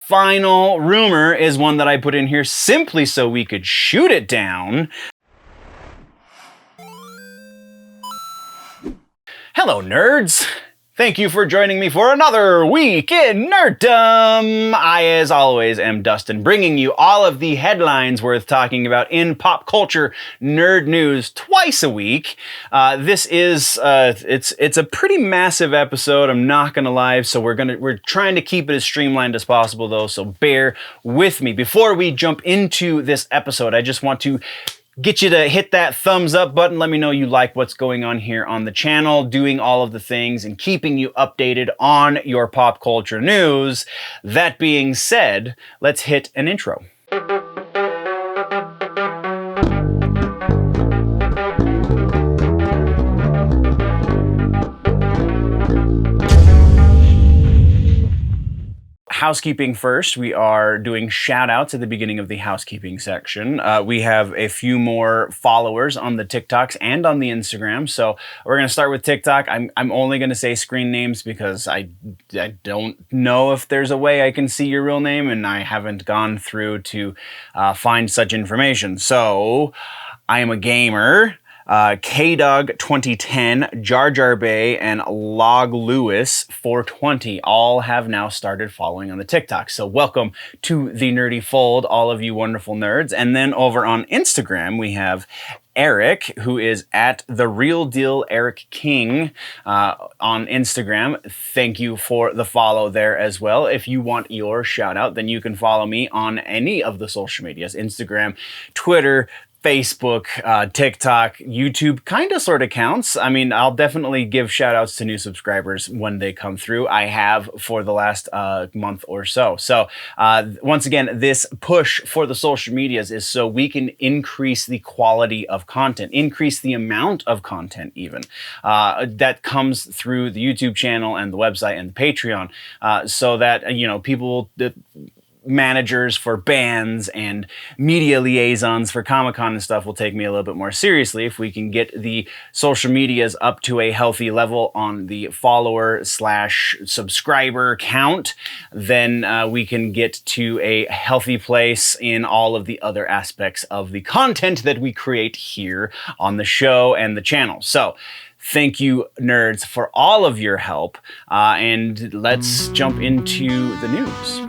final rumor is one that I put in here simply so we could shoot it down. Hello, nerds! Thank you for joining me for another week in Nerdom! I, as always, am Dustin, bringing you all of the headlines worth talking about in pop culture nerd news twice a week. This is, it's a pretty massive episode, I'm not gonna lie, so we're trying to keep it as streamlined as possible though, so bear with me. Before we jump into this episode, I just want to get you to hit that thumbs up button. Let me know you like what's going on here on the channel, doing all of the things and keeping you updated on your pop culture news. That being said, let's hit an intro. Housekeeping first. We are doing shout outs at the beginning of the housekeeping section. We have a few more followers on the TikToks and on the Instagram. So we're going to start with TikTok. I'm only going to say screen names because I don't know if there's a way I can see your real name and I haven't gone through to find such information. So I am a gamer. KDog 2010, Jarjarbae, and Log Lewis 420 all have now started following on the TikTok. So welcome to the nerdy fold, all of you wonderful nerds. And then over on Instagram, we have Eric, who is at The Real Deal Eric King on Instagram. Thank you for the follow there as well. If you want your shout out, then you can follow me on any of the social medias, Instagram, Twitter, Facebook, TikTok, YouTube kind of sort of counts. I mean, I'll definitely give shout outs to new subscribers when they come through. I have for the last month or so. So once again, this push for the social medias is so we can increase the quality of content, increase the amount of content even that comes through the YouTube channel and the website and the Patreon so that, you know, people managers for bands and media liaisons for Comic-Con and stuff will take me a little bit more seriously if we can get the social medias up to a healthy level on the follower/subscriber count. Then we can get to a healthy place in all of the other aspects of the content that we create here on the show and the channel. So thank you, nerds, for all of your help. And let's jump into the news.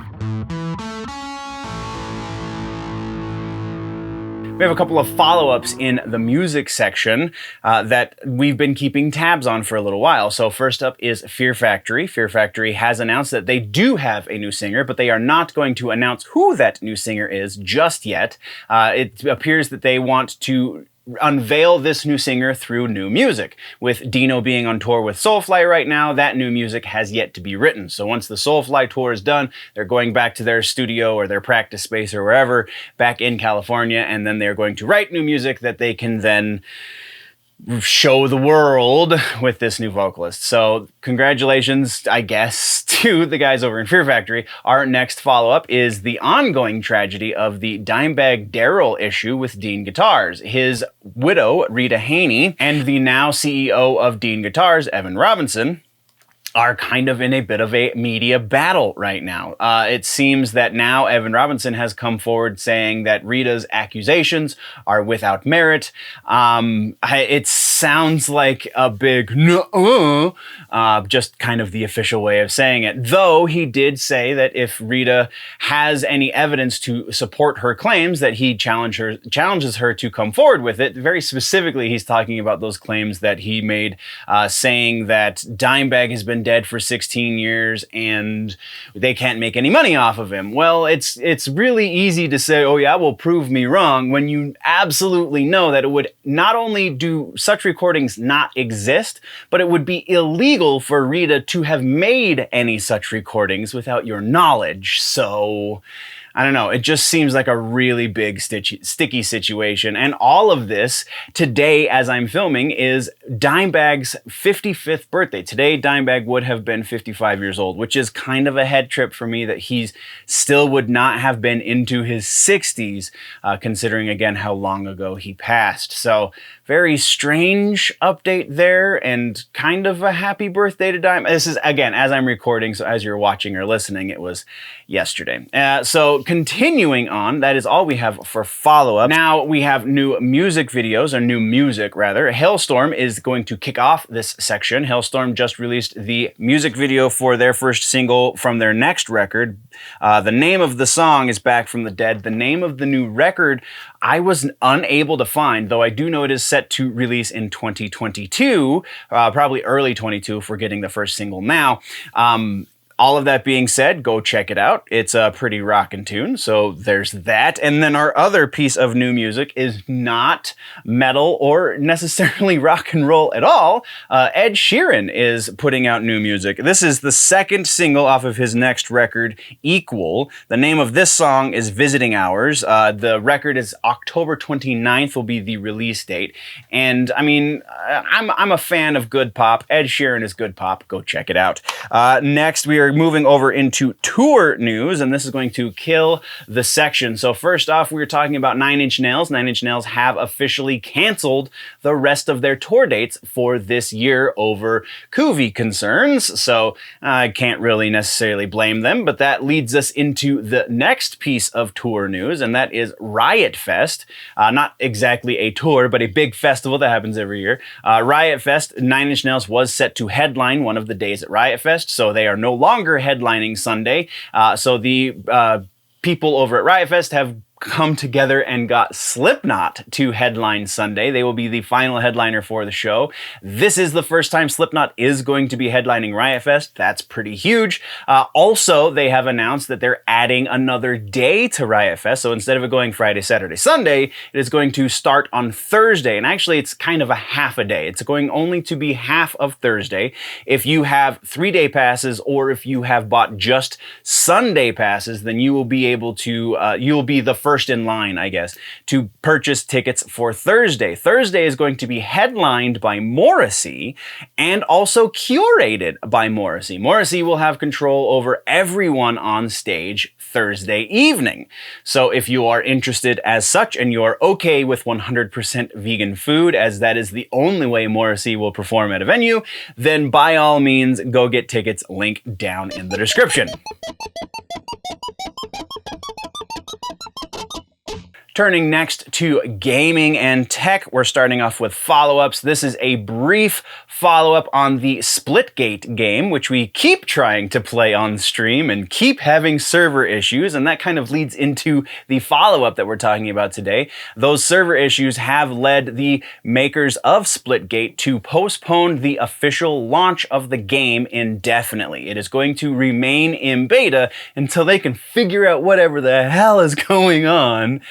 We have a couple of follow-ups in the music section that we've been keeping tabs on for a little while. So first up is Fear Factory. Fear Factory has announced that they do have a new singer, but they are not going to announce who that new singer is just yet. It appears that they want to unveil this new singer through new music. With Dino being on tour with Soulfly right now, that new music has yet to be written. So once the Soulfly tour is done, they're going back to their studio or their practice space or wherever back in California, and then they're going to write new music that they can then show the world with this new vocalist. So congratulations, I guess, to the guys over in Fear Factory. Our next follow-up is the ongoing tragedy of the Dimebag Daryl issue with Dean Guitars. His widow, Rita Haney, and the now CEO of Dean Guitars, Evan Rubinson, are kind of in a bit of a media battle right now. It seems that now Evan Rubinson has come forward saying that Rita's accusations are without merit. It sounds like a big no, just kind of the official way of saying it. Though he did say that if Rita has any evidence to support her claims, that he challenges her to come forward with it. Very specifically, he's talking about those claims that he made, saying that Dimebag has been dead for 16 years and they can't make any money off of him. Well, it's really easy to say, oh yeah, well, prove me wrong, when you absolutely know that it would not only do such recordings not exist, but it would be illegal for Rita to have made any such recordings without your knowledge. So I don't know, it just seems like a really big sticky situation. And all of this today, as I'm filming, is Dimebag's 55th birthday. Today, Dimebag would have been 55 years old, which is kind of a head trip for me that he's still would not have been into his 60s, considering again how long ago he passed. So very strange update there, and kind of a happy birthday to Dime. This is, again, as I'm recording, so as you're watching or listening, it was yesterday. So continuing on, that is all we have for follow-up. Now we have new music videos, or new music rather. Hailstorm is going to kick off this section. Hailstorm just released the music video for their first single from their next record. The name of the song is Back from the Dead. The name of the new record I was unable to find, though I do know it is set to release in 2022, probably early 22 if we're getting the first single now. All of that being said, go check it out. It's a pretty rockin' tune, so there's that. And then our other piece of new music is not metal or necessarily rock and roll at all. Ed Sheeran is putting out new music. This is the second single off of his next record, Equal. The name of this song is Visiting Hours. The record is October 29th will be the release date. And I mean, I'm a fan of good pop. Ed Sheeran is good pop. Go check it out. Next, we are moving over into tour news, and this is going to kill the section. So first off, we were talking about Nine Inch Nails. Nine Inch Nails have officially canceled the rest of their tour dates for this year over COVID concerns. So I can't really necessarily blame them, but that leads us into the next piece of tour news, and that is Riot Fest. Not exactly a tour, but a big festival that happens every year. Riot Fest, Nine Inch Nails was set to headline one of the days at Riot Fest, so they are no longer headlining Sunday. So the people over at Riot Fest have come together and got Slipknot to headline Sunday. They will be the final headliner for the show. This is the first time Slipknot is going to be headlining Riot Fest. That's pretty huge. Also, they have announced that they're adding another day to Riot Fest. So instead of it going Friday, Saturday, Sunday, it is going to start on Thursday. And actually, it's kind of a half a day. It's going only to be half of Thursday. If you have 3-day passes, or if you have bought just Sunday passes, then you will be able to, you will be the first in line, I guess, to purchase tickets for Thursday. Thursday is going to be headlined by Morrissey and also curated by Morrissey. Morrissey will have control over everyone on stage Thursday evening. So if you are interested as such and you are okay with 100% vegan food, as that is the only way Morrissey will perform at a venue, then by all means, go get tickets. Link down in the description. Turning next to gaming and tech, we're starting off with follow-ups. This is a brief follow-up on the Splitgate game, which we keep trying to play on stream and keep having server issues, and that kind of leads into the follow-up that we're talking about today. Those server issues have led the makers of Splitgate to postpone the official launch of the game indefinitely. It is going to remain in beta until they can figure out whatever the hell is going on.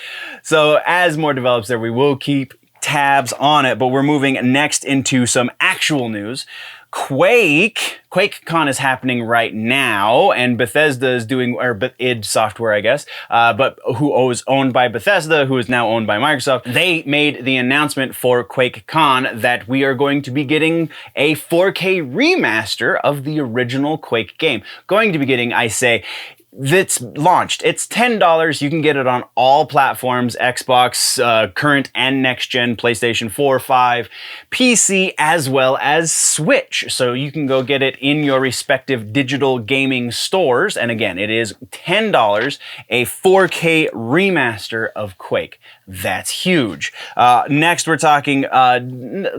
So as more develops there, we will keep tabs on it, but we're moving next into some actual news. QuakeCon is happening right now, and Bethesda is doing, or id Software, I guess, but who was owned by Bethesda, who is now owned by Microsoft. They made the announcement for QuakeCon that we are going to be getting a 4K remaster of the original Quake game. Going to be getting, I say, that's launched. It's $10. You can get it on all platforms, Xbox, current and next gen, PlayStation 4, 5, PC, as well as Switch. So you can go get it in your respective digital gaming stores. And again, it is $10, a 4K remaster of Quake. That's huge. Next, we're talking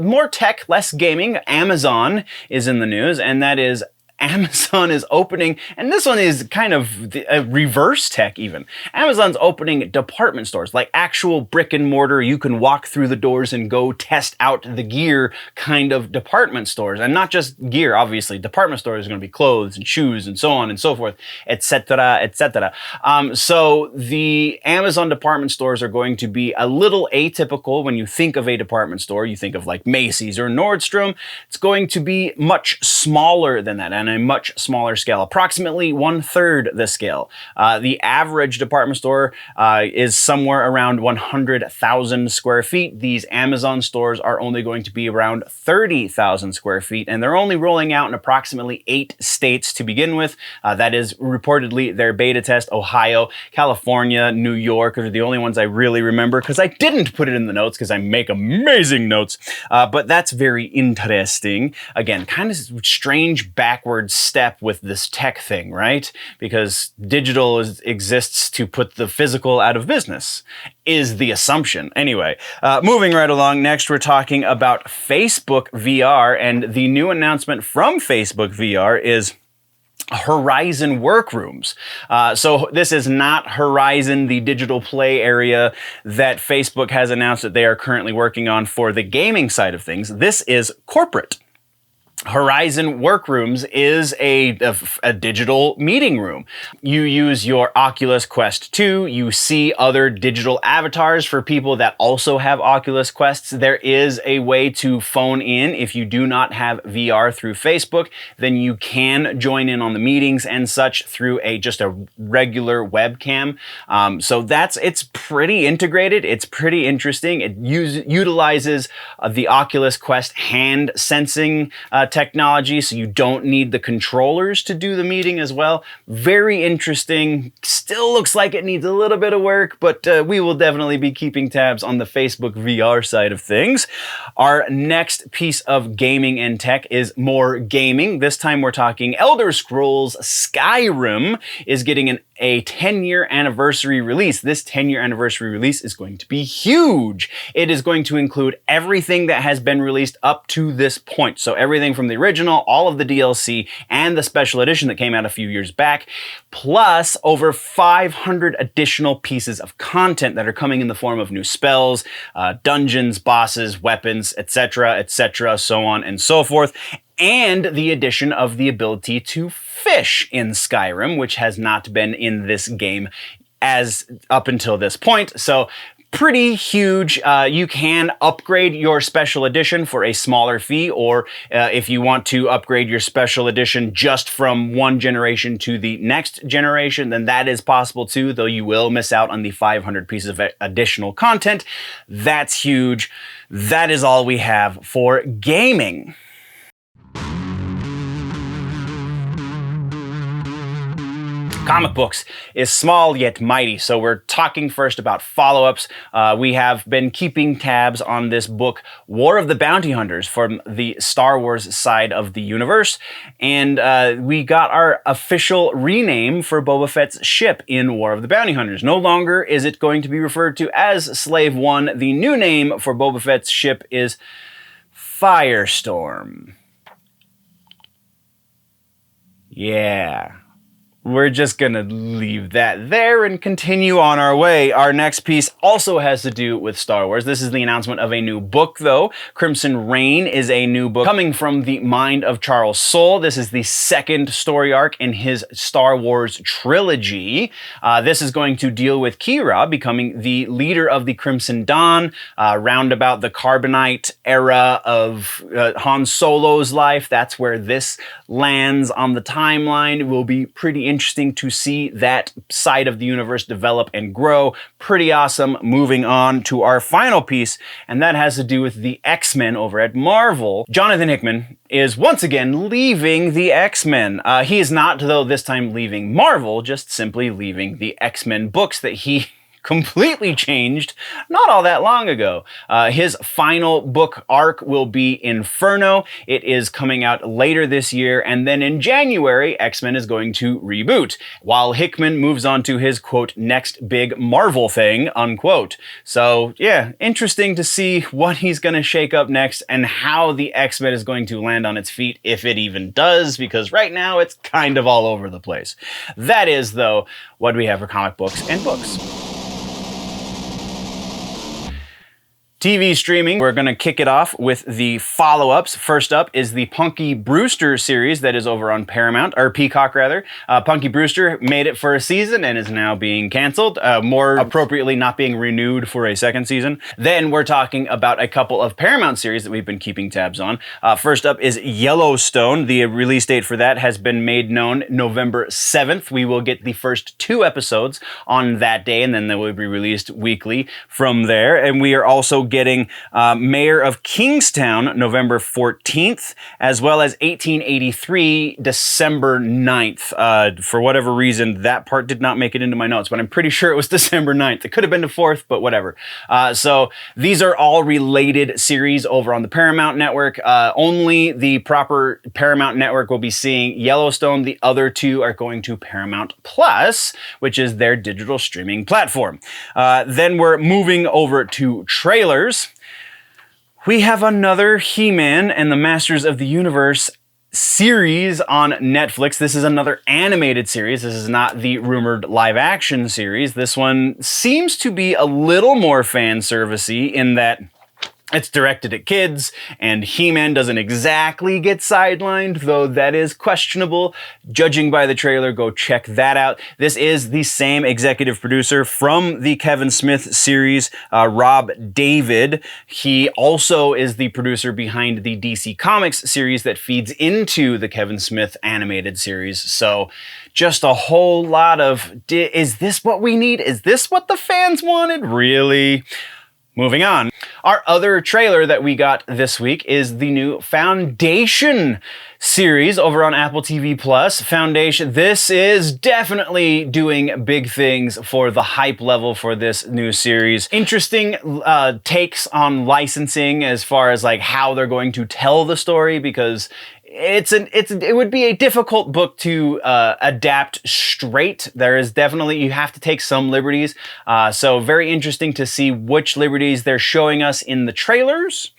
more tech, less gaming. Amazon is in the news, and that is Amazon is opening, and this one is kind of a reverse tech even. Amazon's opening department stores, like actual brick and mortar, you can walk through the doors and go test out the gear kind of department stores. And not just gear, obviously. Department stores are going to be clothes and shoes and so on and so forth, etc., etc. So the Amazon department stores are going to be a little atypical. When you think of a department store, you think of like Macy's or Nordstrom. It's going to be much smaller than that. And a much smaller scale, approximately 1/3 the scale. The average department store is somewhere around 100,000 square feet. These Amazon stores are only going to be around 30,000 square feet, and they're only rolling out in approximately 8 states to begin with. That is reportedly their beta test. Ohio, California, New York are the only ones I really remember because I didn't put it in the notes because I make amazing notes. But that's very interesting. Again, kind of strange backward step with this tech thing, right? Because digital exists to put the physical out of business, is the assumption. Anyway, moving right along, next we're talking about Facebook VR, and the new announcement from Facebook VR is Horizon Workrooms. So this is not Horizon, the digital play area that Facebook has announced that they are currently working on for the gaming side of things. This is corporate. Horizon Workrooms is a digital meeting room. You use your Oculus Quest 2, you see other digital avatars for people that also have Oculus Quests. There is a way to phone in. If you do not have VR through Facebook, then you can join in on the meetings and such through just a regular webcam. So it's pretty integrated. It's pretty interesting. It utilizes the Oculus Quest hand sensing technology, so you don't need the controllers to do the meeting as well. Very interesting. Still looks like it needs a little bit of work, but we will definitely be keeping tabs on the Facebook VR side of things. Our next piece of gaming and tech is more gaming. This time we're talking Elder Scrolls Skyrim is getting a 10-year anniversary release. This 10-year anniversary release is going to be huge. It is going to include everything that has been released up to this point. So everything from the original, all of the DLC, and the special edition that came out a few years back, plus over 500 additional pieces of content that are coming in the form of new spells, dungeons, bosses, weapons, etc., so on and so forth. And the addition of the ability to fish in Skyrim, which has not been in this game as up until this point. So pretty huge. You can upgrade your special edition for a smaller fee, or if you want to upgrade your special edition just from one generation to the next generation, then that is possible too, though you will miss out on the 500 pieces of additional content. That's huge. That is all we have for gaming. Comic books is small yet mighty, so we're talking first about follow-ups. We have been keeping tabs on this book, War of the Bounty Hunters, from the Star Wars side of the universe, and we got our official rename for Boba Fett's ship in War of the Bounty Hunters. No longer is it going to be referred to as Slave One. The new name for Boba Fett's ship is Firestorm. Yeah. We're just gonna leave that there and continue on our way. Our next piece also has to do with Star Wars. This is the announcement of a new book, though. Crimson Reign is a new book coming from the mind of Charles Soule. This is the second story arc in his Star Wars trilogy. This is going to deal with Kira becoming the leader of the Crimson Dawn, roundabout the Carbonite era of Han Solo's life. That's where this lands on the timeline. It will be pretty interesting to see that side of the universe develop and grow. Pretty awesome. Moving on to our final piece, and that has to do with the X-Men over at Marvel. Jonathan Hickman is once again leaving the X-Men. He is not, though, this time leaving Marvel, just simply leaving the X-Men books that he completely changed not all that long ago. His final book arc will be Inferno. It is coming out later this year, and then in January, X-Men is going to reboot, while Hickman moves on to his, quote, next big Marvel thing, unquote. So, yeah, interesting to see what he's going to shake up next and how the X-Men is going to land on its feet, if it even does, because right now it's kind of all over the place. That is, though, what we have for comic books and books. TV streaming, we're going to kick it off with the follow-ups. First up is the Punky Brewster series that is over on Paramount, or Peacock rather. Punky Brewster made it for a season and is now being canceled, more appropriately not being renewed for a second season. Then we're talking about a couple of Paramount series that we've been keeping tabs on. First up is Yellowstone. The release date for that has been made known, November 7th. We will get the first 2 episodes on that day, and then they will be released weekly from there. And we are also getting Mayor of Kingstown, November 14th, as well as 1883, December 9th. For whatever reason, that part did not make it into my notes, but I'm pretty sure it was December 9th. It could have been the 4th, but whatever. So these are all related series over on the Paramount Network. Only the proper Paramount Network will be seeing Yellowstone. The other 2 are going to Paramount Plus, which is their digital streaming platform. Then we're moving over to trailers. We have another He-Man and the Masters of the Universe series on Netflix. This is another animated series. This is not the rumored live-action series. This one seems to be a little more fan servicey in that it's directed at kids, and He-Man doesn't exactly get sidelined, though that is questionable. Judging by the trailer, go check that out. This is the same executive producer from the Kevin Smith series, Rob David. He also is the producer behind the DC Comics series that feeds into the Kevin Smith animated series. So just a whole lot of, is this what we need? Is this what the fans wanted? Really? Moving on. Our other trailer that we got this week is the new Foundation series over on Apple TV Plus. Foundation, this is definitely doing big things for the hype level for this new series. Interesting takes on licensing as far as like how they're going to tell the story, because it would be a difficult book to adapt straight. There is definitely, you have to take some liberties. So very interesting to see which liberties they're showing us in the trailers.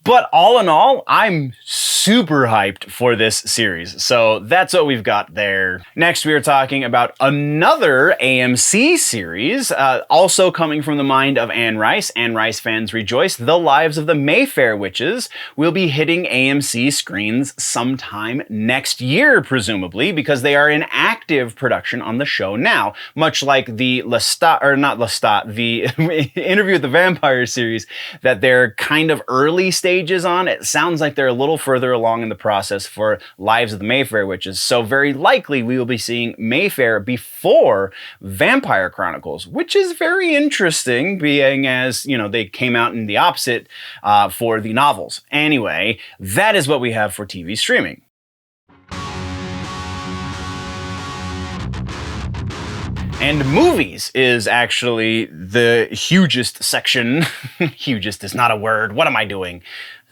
But all in all, I'm super hyped for this series. So that's what we've got there. Next, we are talking about another AMC series, also coming from the mind of Anne Rice. Anne Rice fans rejoice. The Lives of the Mayfair Witches will be hitting AMC screens sometime next year, presumably, because they are in active production on the show now, much like the the Interview with the Vampire series that they're kind of early stages on. It sounds like they're a little further along in the process for Lives of the Mayfair Witches. So very likely we will be seeing Mayfair before Vampire Chronicles, which is very interesting, being as, you know, they came out in the opposite for the novels. Anyway, that is what we have for TV streaming. And movies is actually the hugest section. Hugest is not a word. What am I doing?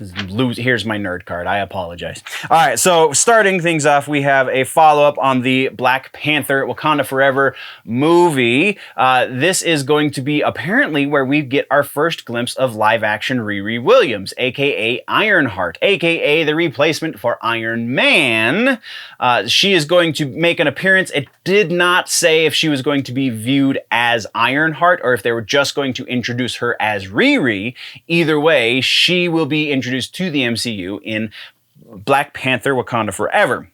Here's my nerd card. I apologize. All right, so starting things off, we have a follow-up on the Black Panther Wakanda Forever movie. This is going to be apparently where we get our first glimpse of live-action Riri Williams, aka Ironheart, aka the replacement for Iron Man. She is going to make an appearance. It did not say if she was going to be viewed as Ironheart or if they were just going to introduce her as Riri. Either way, she will be introduced to the MCU in Black Panther Wakanda Forever.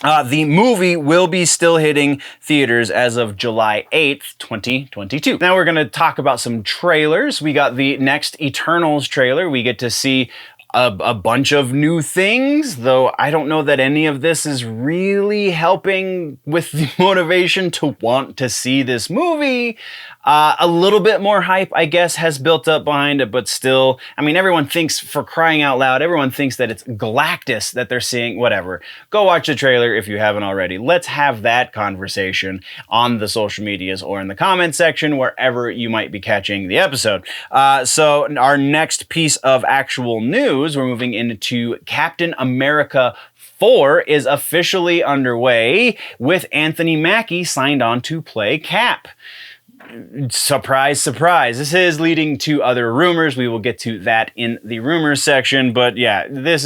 The movie will be still hitting theaters as of July 8th, 2022. Now we're going to talk about some trailers. We got the next Eternals trailer. We get to see a bunch of new things, though I don't know that any of this is really helping with the motivation to want to see this movie. A little bit more hype, I guess, has built up behind it, but still, I mean, everyone thinks, for crying out loud, everyone thinks that it's Galactus that they're seeing, whatever. Go watch the trailer if you haven't already. Let's have that conversation on the social medias or in the comment section, wherever you might be catching the episode. So our next piece of actual news, we're moving into Captain America 4 is officially underway with Anthony Mackie signed on to play Cap. Surprise, surprise. This is leading to other rumors. We will get to that in the rumors section. But yeah, this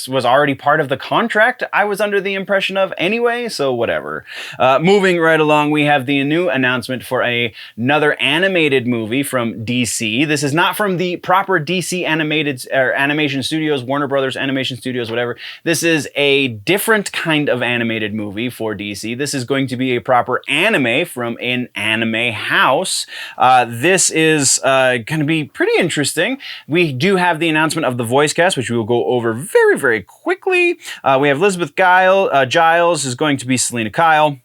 was already part of the contract I was under the impression of anyway, so whatever. Moving right along, we have the new announcement for another animated movie from DC. This is not from the proper DC animation studios, Warner Brothers Animation Studios, whatever. This is a different kind of animated movie for DC. This is going to be a proper anime from an anime house. This is going to be pretty interesting. We do have the announcement of the voice cast, which we will go over very, very quickly. We have Elizabeth Giles is going to be Selena Kyle.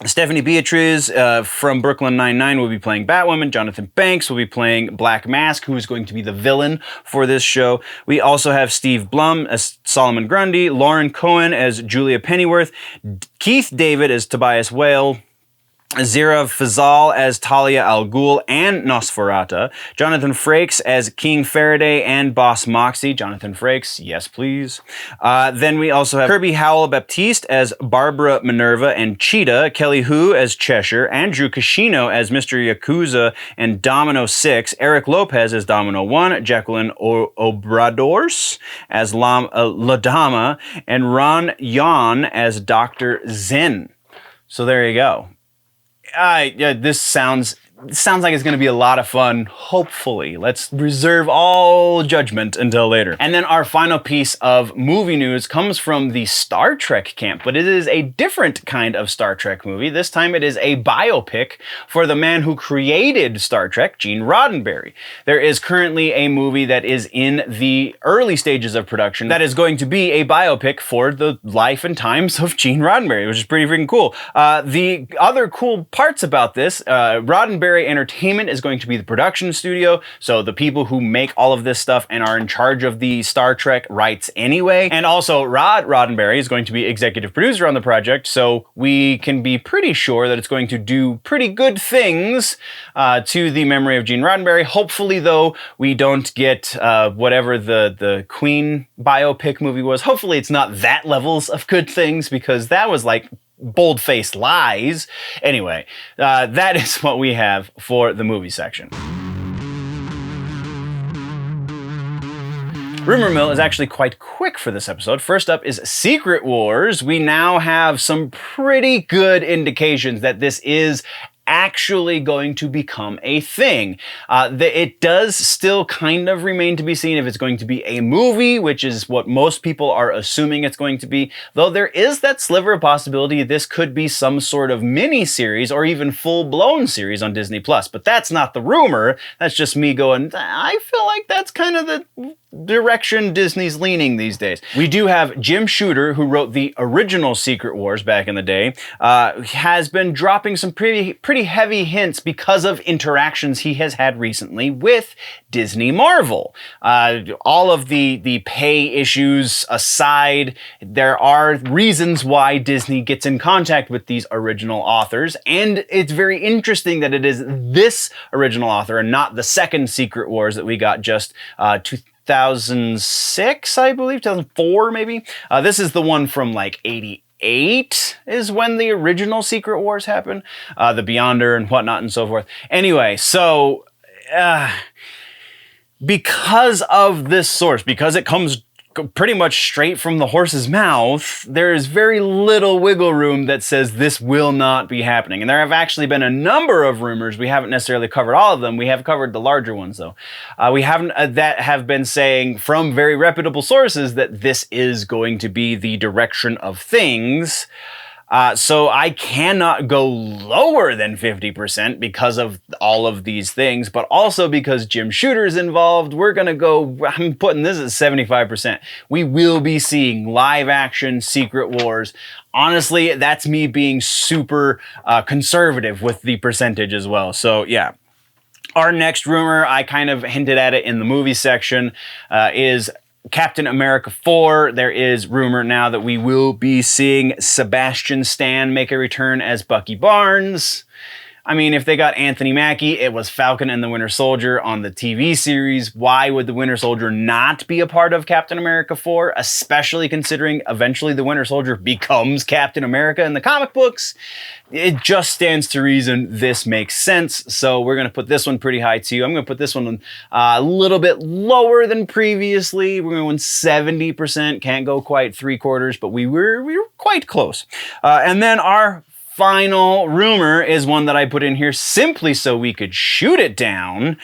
Stephanie Beatriz from Brooklyn Nine-Nine will be playing Batwoman. Jonathan Banks will be playing Black Mask, who is going to be the villain for this show. We also have Steve Blum as Solomon Grundy, Lauren Cohen as Julia Pennyworth, Keith David as Tobias Whale, Zira Fazal as Talia al Ghul and Nosferatu, Jonathan Frakes as King Faraday and Boss Moxie. Jonathan Frakes, yes please. Then we also have Kirby Howell-Baptiste as Barbara Minerva and Cheetah, Kelly Hu as Cheshire, Andrew Kishino as Mr. Yakuza and Domino 6, Eric Lopez as Domino 1, Jacqueline Obradors as Ladama, and Ron Yan as Dr. Zen. So there you go. Yeah, this sounds like it's going to be a lot of fun, hopefully. Let's reserve all judgment until later. And then our final piece of movie news comes from the Star Trek camp, but it is a different kind of Star Trek movie. This time it is a biopic for the man who created Star Trek, Gene Roddenberry. There is currently a movie that is in the early stages of production that is going to be a biopic for the life and times of Gene Roddenberry, which is pretty freaking cool. The other cool parts about this, Roddenberry Entertainment is going to be the production studio, so the people who make all of this stuff and are in charge of the Star Trek rights anyway. And also Rod Roddenberry is going to be executive producer on the project, so we can be pretty sure that it's going to do pretty good things to the memory of Gene Roddenberry. Hopefully, though, we don't get whatever the Queen biopic movie was. Hopefully it's not that levels of good things, because that was like bold-faced lies. Anyway, that is what we have for the movie section. Rumor mill is actually quite quick for this episode. First up is Secret Wars. We now have some pretty good indications that this is actually going to become a thing. It does still kind of remain to be seen if it's going to be a movie, which is what most people are assuming it's going to be, though there is that sliver of possibility this could be some sort of mini-series or even full-blown series on Disney+. But that's not the rumor. That's just me going, I feel like that's kind of the direction Disney's leaning these days. We do have Jim Shooter, who wrote the original Secret Wars back in the day, has been dropping some pretty heavy hints because of interactions he has had recently with Disney Marvel. All of the pay issues aside, there are reasons why Disney gets in contact with these original authors, and it's very interesting that it is this original author and not the second Secret Wars that we got just 2006, I believe, 2004 maybe. This is the one from like 88 is when the original Secret Wars happened, the Beyonder and whatnot and so forth. Anyway, so because of this source, because it comes pretty much straight from the horse's mouth, there is very little wiggle room that says this will not be happening. And there have actually been a number of rumors. We haven't necessarily covered all of them. We have covered the larger ones, though. We haven't that have been saying from very reputable sources that this is going to be the direction of things. So I cannot go lower than 50% because of all of these things, but also because Jim Shooter's involved, we're going to go, I'm putting this at 75%. We will be seeing live action Secret Wars. Honestly, that's me being super conservative with the percentage as well. So yeah. Our next rumor, I kind of hinted at it in the movie section, is Captain America 4. There is rumor now that we will be seeing Sebastian Stan make a return as Bucky Barnes. I mean, if they got Anthony Mackie, it was Falcon and the Winter Soldier on the TV series. Why would the Winter Soldier not be a part of Captain America 4, especially considering eventually the Winter Soldier becomes Captain America in the comic books? It just stands to reason this makes sense. So we're going to put this one pretty high too. I'm going to put this one a little bit lower than previously. We're going 70%. Can't go quite 3/4, but we were quite close. And then our final rumor is one that I put in here simply so we could shoot it down.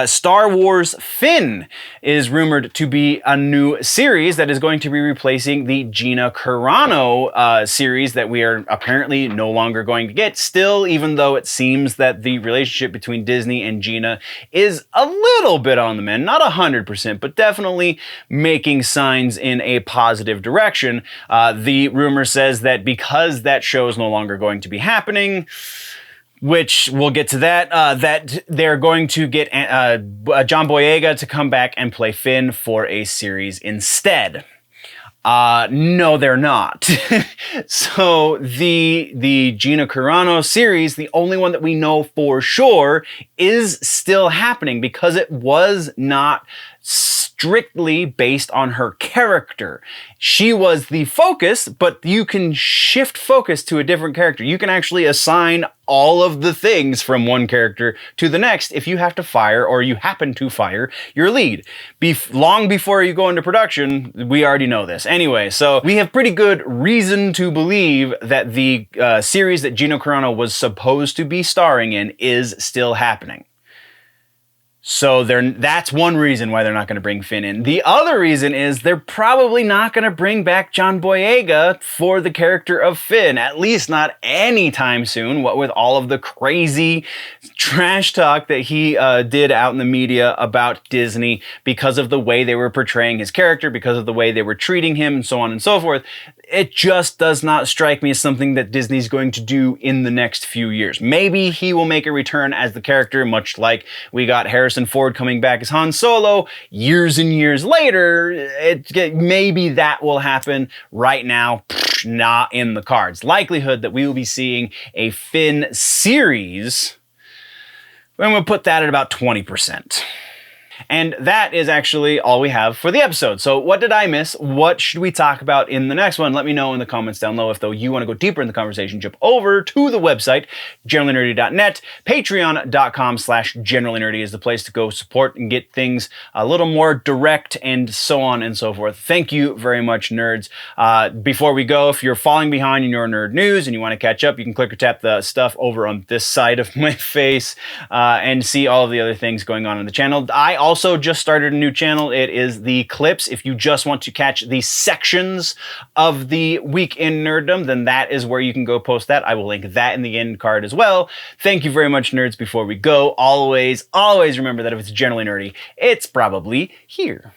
Star Wars Finn is rumored to be a new series that is going to be replacing the Gina Carano series that we are apparently no longer going to get. Still, even though it seems that the relationship between Disney and Gina is a little bit on the mend, not 100%, but definitely making signs in a positive direction. The rumor says that because that show is no longer going to be happening, which we'll get to that, that they're going to get John Boyega to come back and play Finn for a series instead. No, they're not. So the Gina Carano series, the only one that we know for sure, is still happening because it was not strictly based on her character. She was the focus, but you can shift focus to a different character. You can actually assign all of the things from one character to the next if you have to fire or you happen to fire your lead. Long before you go into production, we already know this. Anyway, so we have pretty good reason to believe that the series that Gina Carano was supposed to be starring in is still happening. So that's one reason why they're not going to bring Finn in. The other reason is they're probably not going to bring back John Boyega for the character of Finn, at least not anytime soon, what with all of the crazy trash talk that he did out in the media about Disney because of the way they were portraying his character, because of the way they were treating him, and so on and so forth. It just does not strike me as something that Disney's going to do in the next few years. Maybe he will make a return as the character, much like we got Harrison Ford coming back as Han Solo years and years later. Maybe that will happen. Right now, not in the cards. Likelihood that we will be seeing a Finn series, I'm going to put that at about 20%. And that is actually all we have for the episode. So what did I miss? What should we talk about in the next one? Let me know in the comments down below. If though you want to go deeper in the conversation, jump over to the website, generallynerdy.net. Patreon.com/generallynerdy is the place to go support and get things a little more direct and so on and so forth. Thank you very much, nerds. Before we go, if you're falling behind in your nerd news and you want to catch up, you can click or tap the stuff over on this side of my face and see all of the other things going on in the channel. I also just started a new channel. It is the Clips. If you just want to catch the sections of the week in nerddom, then that is where you can go post that. I will link that in the end card as well. Thank you very much, nerds. Before we go, always remember that if it's generally nerdy, it's probably here.